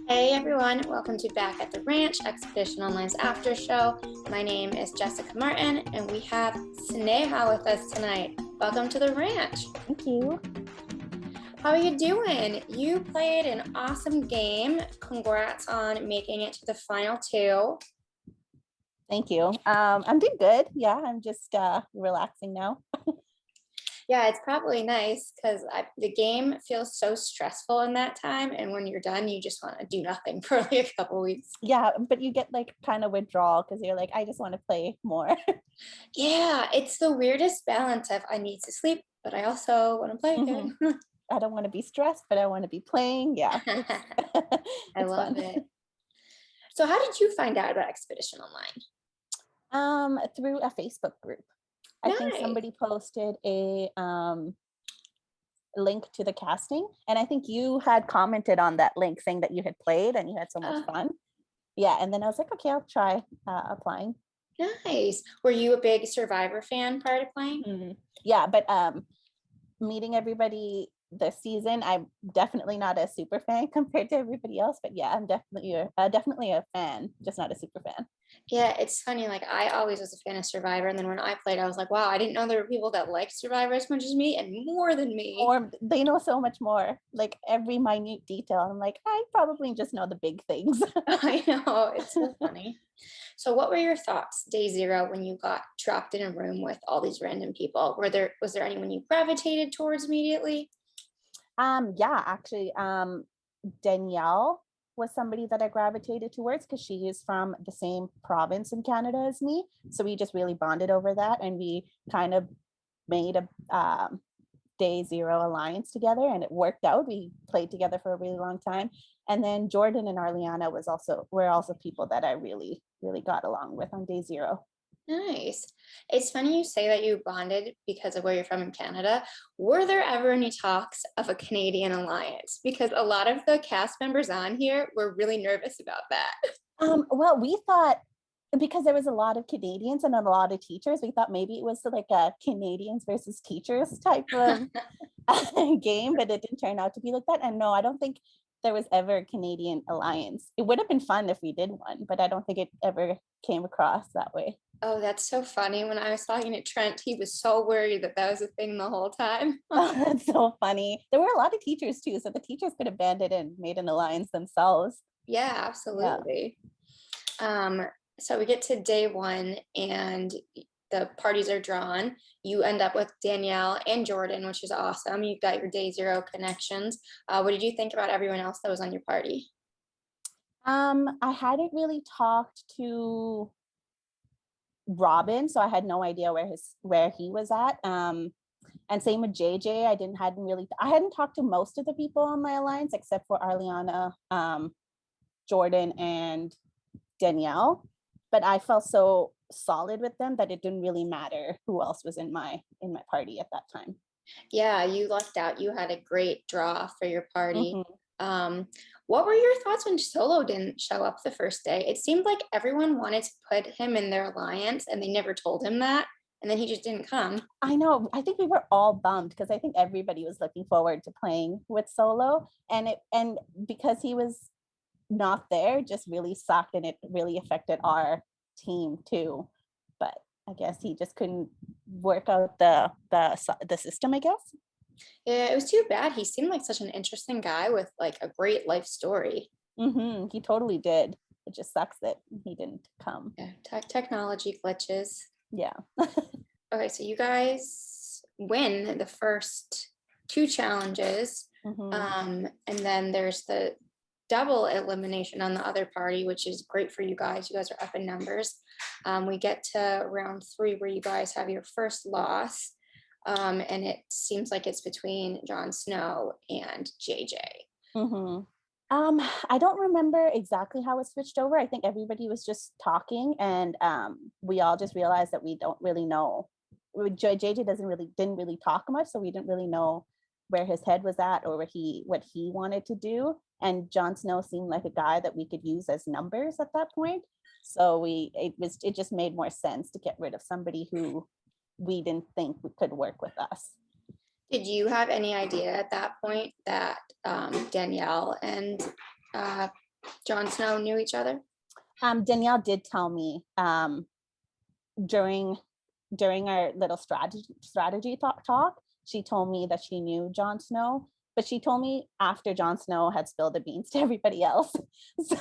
Hey everyone, welcome to Back at the Ranch, Expedition Online's after show. My name is Jessica Martin, and we have Sneha with us tonight. Welcome to the ranch. Thank you. How are you doing? You played an awesome game. Congrats on making it to the final two. Thank you. I'm doing good. Yeah, I'm just relaxing now. Yeah, it's probably nice because the game feels so stressful in that time, and when you're done, you just want to do nothing for like a couple weeks. Yeah, but you get like kind of withdrawal because you're like, I just want to play more. Yeah, it's the weirdest balance of I need to sleep, but I also want to play Mhm. again. I don't want to be stressed, but I want to be playing. Yeah, it's I it's love fun. it. So, how did you find out about Expedition Online? Through a Facebook group. I think Nice. somebody posted a link to the casting, and I think you had commented on that link saying that you had played and you had so much Oh, fun. Yeah, and then I was like, okay, I'll try applying. nice. Were you a big Survivor fan prior to playing? Yeah, but meeting everybody this season, I'm definitely not a super fan compared to everybody else. But yeah, I'm definitely a fan, just not a super fan. Yeah, it's funny. Like, I always was a fan of Survivor. And then when I played, I was like, wow, I didn't know there were people that liked Survivor as much as me and more than me. Or they know so much more, like every minute detail. I'm like, I probably just know the big things. I know. It's so funny. So, what were your thoughts day zero when you got trapped in a room with all these random people? Was there anyone you gravitated towards immediately? Yeah, actually, Danielle was somebody that I gravitated towards because she is from the same province in Canada as me. So we just really bonded over that, and we kind of made a day zero alliance together, and it worked out. We played together for a really long time. And then Jordan and Arliana were also people that I really got along with on day zero. Nice. It's funny you say that you bonded because of where you're from in Canada. Were there ever any talks of a Canadian alliance? Because a lot of the cast members on here were really nervous about that. Well, we thought, because there was a lot of Canadians and a lot of teachers, we thought maybe it was like a Canadians versus teachers type of game, but it didn't turn out to be like that. And no, I don't think there was ever a Canadian alliance. It would have been fun if we did one, but I don't think it ever came across that way. Oh, that's so funny. When I was talking to Trent, he was so worried that that was a thing the whole time. That's so funny. There were a lot of teachers too, so the teachers could have banded and made an alliance themselves. Yeah, Yeah. absolutely. Um, so we get to day one and the parties are drawn. You end up with Danielle and Jordan, which is awesome. You've got your day zero connections. What did you think about everyone else that was on your party? I hadn't really talked to Robin, so I had no idea where he was at. And same with JJ. I hadn't talked to most of the people on my alliance except for Arliana, Jordan, and Danielle. But I felt so solid with them that it didn't really matter who else was in my party at that time. Yeah, you lucked out. You had a great draw for your party. Mhm. Um, what were your thoughts when Solo didn't show up the first day? It seemed like everyone wanted to put him in their alliance and they never told him that. And then he just didn't come. I know. I think we were all bummed because I think everybody was looking forward to playing with Solo, and because he was not there just really sucked, and it really affected our team too. But I guess he just couldn't work out the system, I guess. Yeah, it was too bad. He seemed like such an interesting guy with like a great life story. He totally did. It just sucks that he didn't come. Yeah, technology glitches. Yeah. Okay, so you guys win the first two challenges. hmm And then there's the double elimination on the other party, which is great for you guys. You guys are up in numbers. We get to round three where you guys have your first loss. And it seems like it's between Jon Snow and JJ. hmm I don't remember exactly how it switched over. I think everybody was just talking, and we all just realized that we don't really know. JJ didn't really talk much, so we didn't really know where his head was at or what he wanted to do. And Jon Snow seemed like a guy that we could use as numbers at that point. So it just made more sense to get rid of somebody who we didn't think could work with us. Did you have any idea at that point that Danielle and Jon Snow knew each other? Danielle did tell me during our little strategy talk, she told me that she knew Jon Snow, but she told me after Jon Snow had spilled the beans to everybody else. So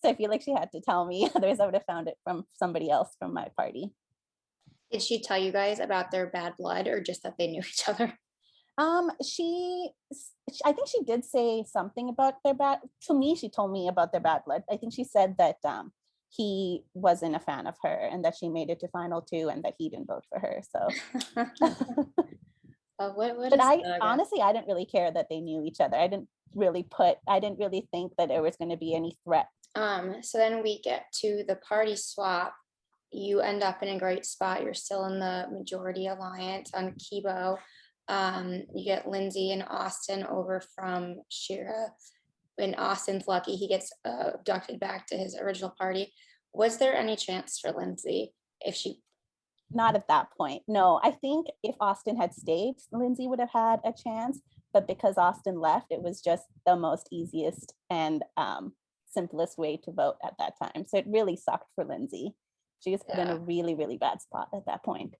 I feel like she had to tell me, otherwise I would have found it from somebody else from my party. Did she tell you guys about their bad blood or just that they knew each other? She, I think she did say something about their bad, to me, she told me about their bad blood. I think she said that he wasn't a fan of her and that she made it to final two and that he didn't vote for her. So, What but is I that? honestly, I didn't really care that they knew each other. I didn't really think that there was going to be any threat. So then we get to the party swap. You end up in a great spot. You're still in the majority alliance on Kibo. You get Lindsay and Austin over from Shira. When Austin's lucky, he gets abducted back to his original party. Was there any chance for Lindsay if she? Not at that point. No, I think if Austin had stayed, Lindsay would have had a chance. But because Austin left, it was just the most easiest and simplest way to vote at that time. So it really sucked for Lindsay. She was put in a really, really bad spot at that point.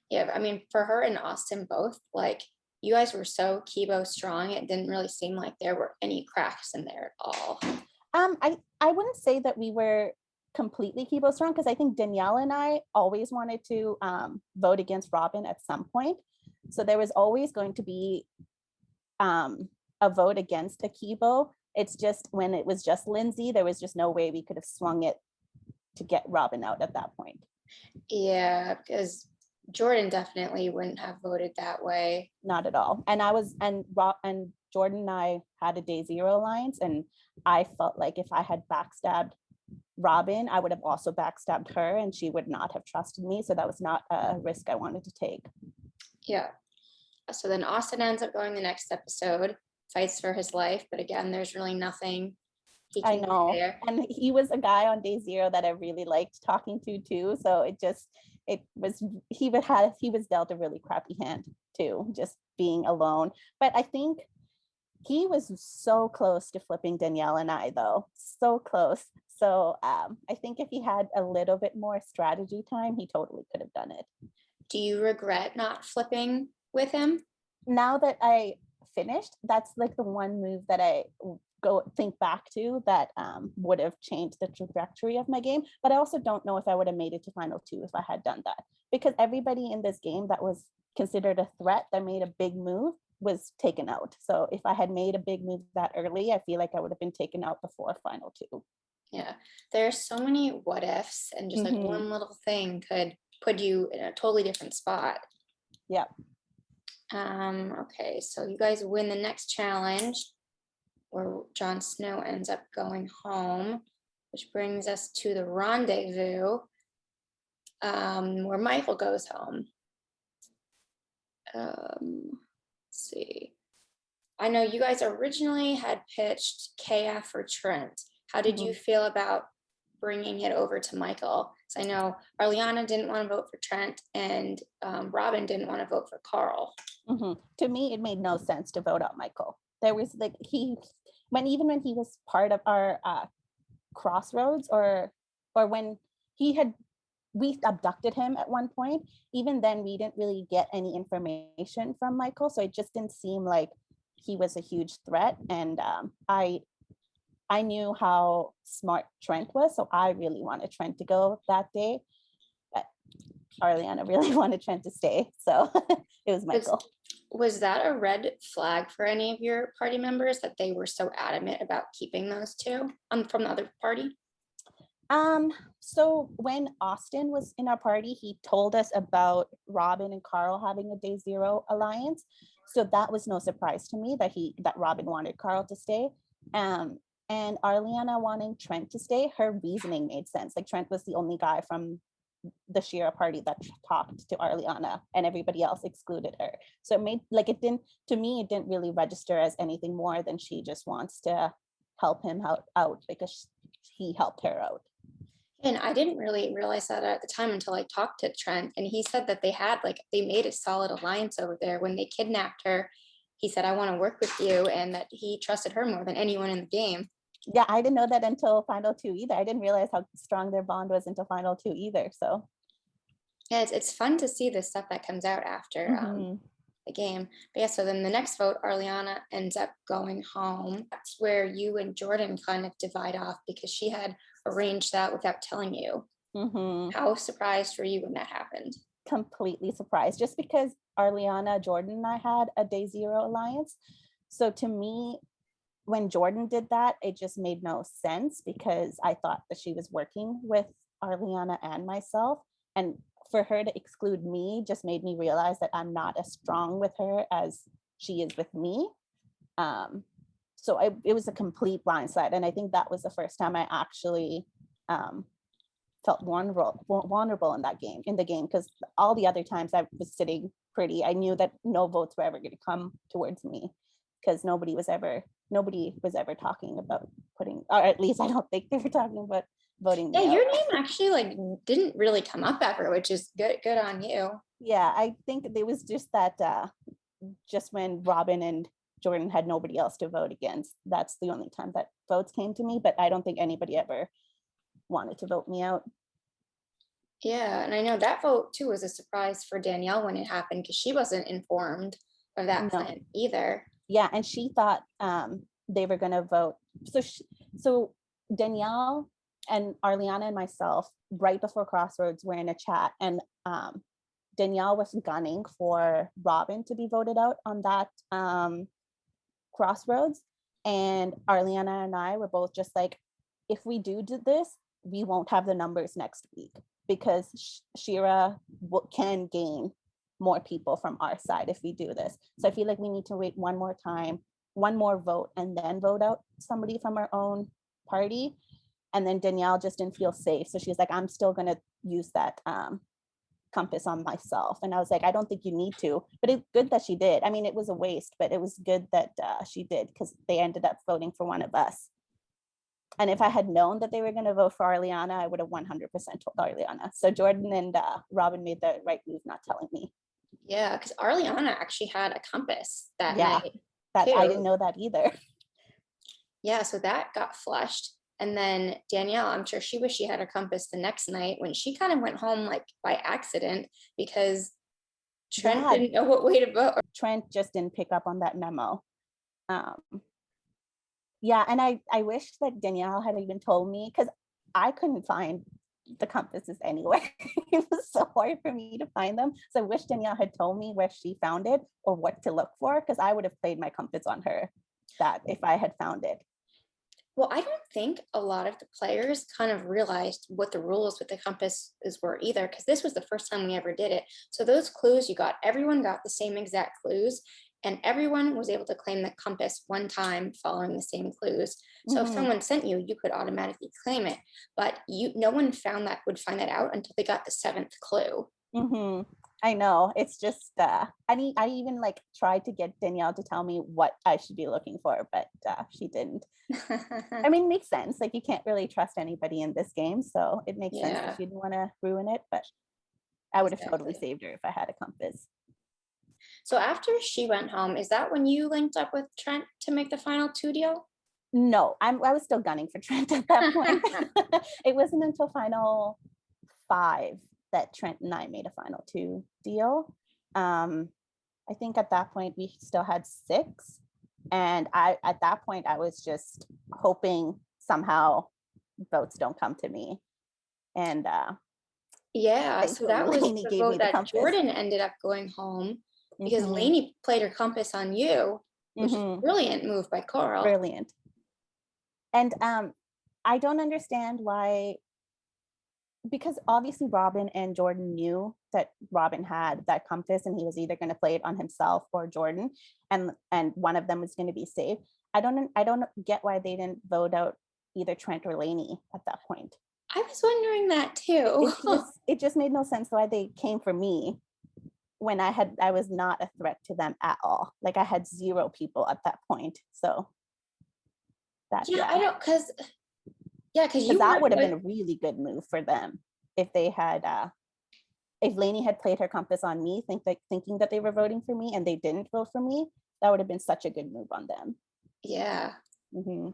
Yeah, I mean, for her and Austin both, like you guys were so Kibo strong, it didn't really seem like there were any cracks in there at all. I wouldn't say that we were completely Kibo strong because I think Danielle and I always wanted to vote against Robin at some point. So there was always going to be a vote against a Kibo. It's just when it was just Lindsay, there was just no way we could have swung it to get Robin out at that point. Yeah, because Jordan definitely wouldn't have voted that way. Not at all. And Jordan and I had a day zero alliance, and I felt like if I had backstabbed Robin, I would have also backstabbed her and she would not have trusted me. So that was not a risk I wanted to take. Yeah. So then Austin ends up going the next episode, fights for his life, but again, there's really nothing he I can do know. there. And he was a guy on day zero that I really liked talking to too. So he was dealt a really crappy hand too, just being alone. But I think he was so close to flipping Danielle and I though, so close. So I think if he had a little bit more strategy time, he totally could have done it. Do you regret not flipping with him? Now that I finished, that's like the one move that I go think back to that would have changed the trajectory of my game. But I also don't know if I would have made it to final two if I had done that, because everybody in this game that was considered a threat that made a big move was taken out. So if I had made a big move that early, I feel like I would have been taken out before final two. Yeah, there's so many what ifs, and just like one little thing could put you in a totally different spot. Yeah. Okay, so you guys win the next challenge where Jon Snow ends up going home, which brings us to the rendezvous where Michael goes home. Let's see. I know you guys originally had pitched KF for Trent. How did you feel about bringing it over to Michael? Because I know Arliana didn't want to vote for Trent and Robin didn't want to vote for Carl. To me, it made no sense to vote out Michael. There was like even when he was part of our crossroads or when we abducted him at one point, even then we didn't really get any information from Michael. So it just didn't seem like he was a huge threat. And I knew how smart Trent was. So I really wanted Trent to go that day. But Arliana really wanted Trent to stay. So it was Michael. Was that a red flag for any of your party members that they were so adamant about keeping those two from the other party? So when Austin was in our party, he told us about Robin and Carl having a day zero alliance. So that was no surprise to me that Robin wanted Carl to stay. And Arliana wanting Trent to stay, her reasoning made sense. Like Trent was the only guy from the Shira party that talked to Arliana and everybody else excluded her. So it made it didn't really register as anything more than she just wants to help him out because he helped her out. And I didn't really realize that at the time until I talked to Trent, and he said that they made a solid alliance over there. When they kidnapped her, he said, I want to work with you, and that he trusted her more than anyone in the game. Yeah, I didn't know that until final two either. I didn't realize how strong their bond was until final two either. So Yeah, it's fun to see the stuff that comes out after mhm. the game. But yeah, so then the next vote, Ariana ends up going home. That's where you and Jordan kind of divide off because she had arranged that without telling you. Mhm. How surprised were you when that happened? Completely surprised just because Arliana, Jordan, and I had a day zero alliance. So to me, when Jordan did that, it just made no sense because I thought that she was working with Arliana and myself. And for her to exclude me just made me realize that I'm not as strong with her as she is with me. Um, it was a complete blindside. And I think that was the first time I actually um, felt vulnerable in that game, in the game, because all the other times I was sitting pretty. I knew that no votes were ever going to come towards me because nobody was ever talking about putting, or at least I don't think they were talking about voting Yeah, me out. your name actually like didn't really come up ever, which is good on you. Yeah, I think it was just that just when Robin and Jordan had nobody else to vote against, that's the only time that votes came to me, but I don't think anybody ever wanted to vote me out. Yeah, and I know that vote too was a surprise for Danielle when it happened because she wasn't informed of that No. plan either. Yeah, and she thought they were going to vote. So Danielle and Arliana and myself, right before Crossroads, were in a chat, and Danielle was gunning for Robin to be voted out on that Crossroads, and Arliana and I were both just like, if we do this, we won't have the numbers next week because Shira can gain more people from our side if we do this. So I feel like we need to wait one more time, one more vote, and then vote out somebody from our own party. And then Danielle just didn't feel safe. So she's like, I'm still going to use that compass on myself. And I was like, I don't think you need to, but it's good that she did. I mean, it was a waste, but it was good that she did because they ended up voting for one of us. And if I had known that they were going to vote for Arliana, I would have 100% told Arliana. So Jordan and Robin made the right move not telling me. Yeah, because Ariana actually had a compass that Yeah, night that I didn't too. know that either. Yeah, so that got flushed. And then Danielle, I'm sure she wished she had her compass the next night when she kind of went home like by accident because Trent Yeah, didn't know what way to vote. Trent just didn't pick up on that memo. Um, yeah, and I wish that Danielle had even told me because I couldn't find the compasses anywhere. It was so hard for me to find them. So I wish Danielle had told me where she found it or what to look for because I would have played my compass on her that if I had found it. Well, I don't think a lot of the players kind of realized what the rules with the compasses were either, because this was the first time we ever did it. So those clues you got, everyone got the same exact clues, and everyone was able to claim the compass one time following the same clues. So if Mm-hmm. someone sent you, you could automatically claim it. But no one would find that out until they got the seventh clue. Mm-hmm. I know. It's just I even like tried to get Danielle to tell me what I should be looking for, but she didn't. I mean, it makes sense. Like you can't really trust anybody in this game, so it makes sense that Yeah, she didn't want to ruin it. But I would have totally exactly. saved her if I had a compass. So after she went home, is that when you linked up with Trent to make the final two deal? No, I was still gunning for Trent at that point. It wasn't until final 5 that Trent and I made a final 2 deal. I think at that point we still had 6, and at that point I was just hoping somehow votes don't come to me, and Yeah, so thankfully that was Lainey the gave me vote the that compass. Jordan ended up going home because Mm-hmm, Lainey played her compass on you, which is a mm-hmm, brilliant move by Carl. brilliant. And I don't understand why, because obviously Robin and Jordan knew that Robin had that compass and he was either going to play it on himself or Jordan, and one of them was going to be saved. I don't get why they didn't vote out either Trent or Lainey at that point. I was wondering that too. It just made no sense why they came for me when I was not a threat to them at all. Like I had 0 people at that point. So that, Yeah, I yeah, don't because because you that weren't would have with been a really good move for them if they had if Lainey had played her compass on me, thinking that they were voting for me and they didn't vote for me, that would have been such a good move on them. yeah. Hmm.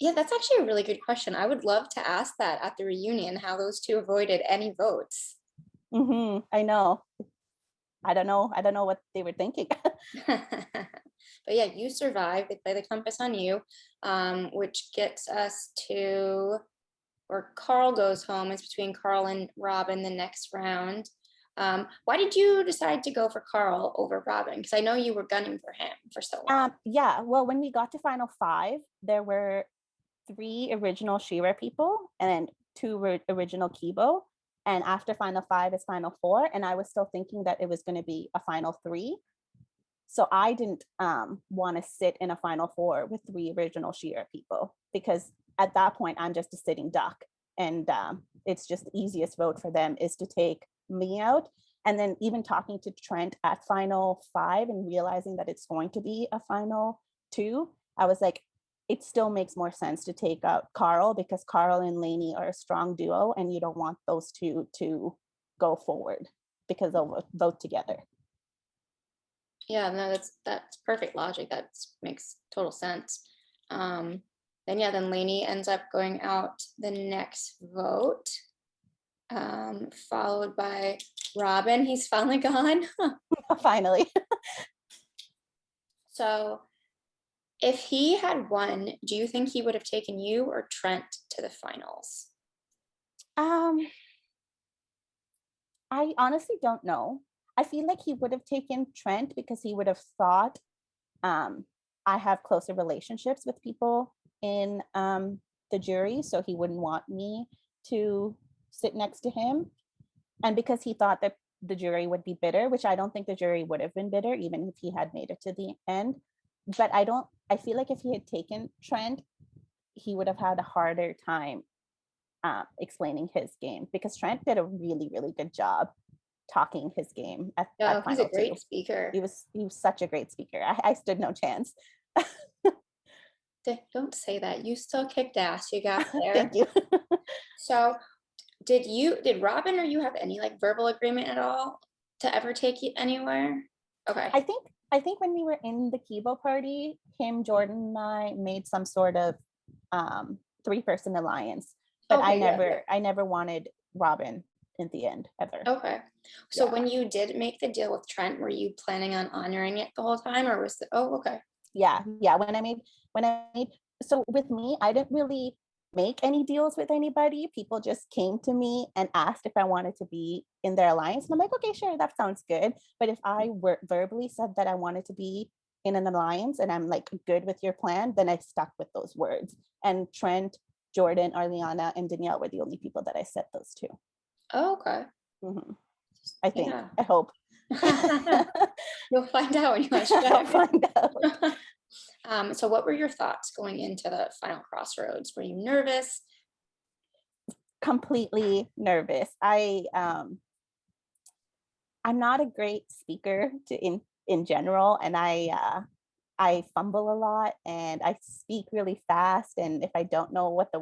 Yeah, that's actually a really good question. I would love to ask that at the reunion, how those two avoided any votes. I know. I don't know. I don't know what they were thinking. But yeah, you survived. They play the compass on you, which gets us to where Carl goes home. It's between Carl and Robin the next round. Why did you decide to go for Carl over Robin? Because I know you were gunning for him for so long. Yeah, well, when we got to final five, there were three original Shira people and two original Kibo. And after final five is final four. And I was still thinking that it was going to be a final three. So I didn't want to sit in a final four with three original Shira people because at that point I'm just a sitting duck. And it's just the easiest vote for them is to take me out. And then even talking to Trent at final five and realizing that it's going to be a final two, I was like, it still makes more sense to take out Carl because Carl and Lainey are a strong duo and you don't want those two to go forward because they'll vote together. Yeah, no, that's perfect logic. That makes total sense. Then yeah, then Lainey ends up going out the next vote, followed by Robin. He's finally gone. Finally. So if he had won, do you think he would have taken you or Trent to the finals? Um, I honestly don't know. I feel like he would have taken Trent because he would have thought um, I have closer relationships with people in the jury, so he wouldn't want me to sit next to him. And because he thought that the jury would be bitter, which I don't think the jury would have been bitter, even if he had made it to the end. But I feel like if he had taken Trent, he would have had a harder time explaining his game because Trent did a really, really good job talking his game No, at he's a final two. great speaker. He was such a great speaker. I stood no chance. Don't say that. You still kicked ass. You got there. Thank you. So did Robin or you have any like verbal agreement at all to ever take you anywhere? Okay. I think when we were in the Kibo party, him, Jordan, and I made some sort of three-person alliance. But Okay, yeah. I never wanted Robin in the end ever. Okay. So Yeah. when you did make the deal with Trent, were you planning on honoring it the whole time or was it, oh, okay. Yeah. When I made so with me, I didn't really make any deals with anybody. People just came to me and asked if I wanted to be in their alliance. And I'm like, okay, sure, that sounds good. But if I were verbally said that I wanted to be in an alliance and I'm like good with your plan, then I stuck with those words. And Trent, Jordan, Arliana, and Danielle were the only people that I said those to. Oh, okay. Mhm. I think. Yeah. I hope. You'll find out when you watch I'll back. find out. So what were your thoughts going into the final crossroads? Were you nervous? Completely nervous. I'm not a great speaker in general, and I fumble a lot and I speak really fast. And if I don't know what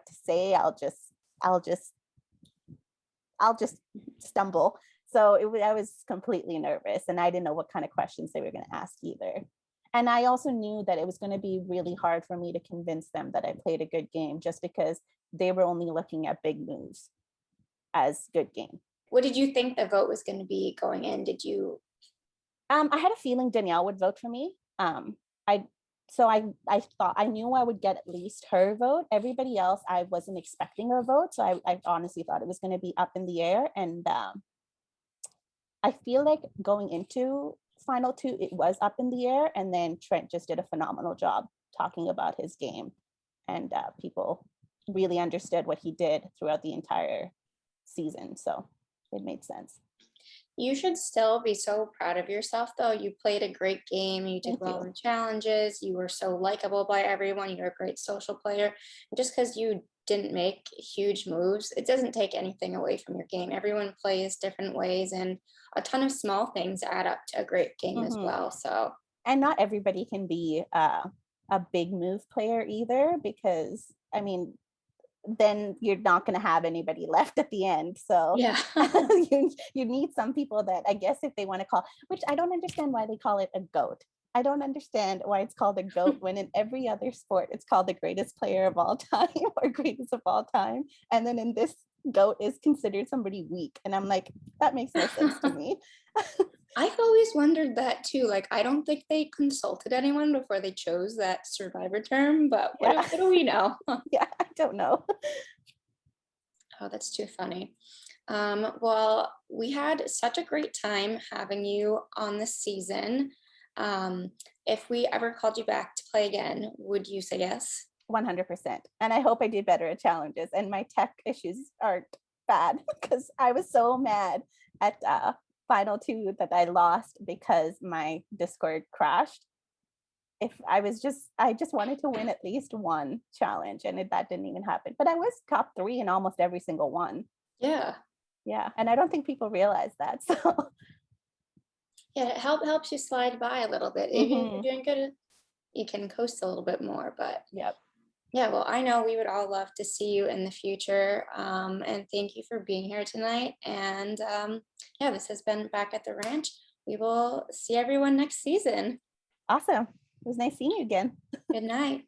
to say, I'll just I'll just stumble. So I was completely nervous, and I didn't know what kind of questions they were going to ask either. And I also knew that it was going to be really hard for me to convince them that I played a good game, just because they were only looking at big moves as good game. What did you think the vote was going to be going in? Did you? I had a feeling Danielle would vote for me. I so I thought I knew I would get at least her vote. Everybody else, I wasn't expecting a vote, so I honestly thought it was going to be up in the air. And I feel like going into final two, it was up in the air, and then Trent just did a phenomenal job talking about his game, and people really understood what he did throughout the entire season. So it made sense. You should still be so proud of yourself, though. You played a great game. You did Thank well you. in challenges. You were so likable by everyone. You're a great social player. Just because you didn't make huge moves, it doesn't take anything away from your game. Everyone plays different ways, and a ton of small things add up to a great game as Mhm. well. So, And not everybody can be a big move player either, because I mean, then you're not going to have anybody left at the end. So yeah. you need some people that I guess if they want to call, which I don't understand why they call it a goat. I don't understand why it's called a GOAT when in every other sport it's called the greatest player of all time or greatest of all time. And then in this, GOAT is considered somebody weak. And I'm like, that makes no sense to me. I've always wondered that too. Like, I don't think they consulted anyone before they chose that Survivor term, but Yeah. what do we know? Yeah, I don't know. Oh, that's too funny. Well, we had such a great time having you on this season. Um, if we ever called you back to play again, would you say yes? 100%. And I hope I did better at challenges and my tech issues aren't bad because I was so mad at final two that I lost because my Discord crashed. If I just wanted to win at least one challenge and that didn't even happen. But I was top 3 in almost every single one. Yeah. Yeah. And I don't think people realize that. So Yeah, it helps you slide by a little bit. If you're mhm, doing good, you can coast a little bit more. But yep. yeah, well, I know we would all love to see you in the future. And thank you for being here tonight. And yeah, this has been Back at the Ranch. We will see everyone next season. Awesome. It was nice seeing you again. Good night.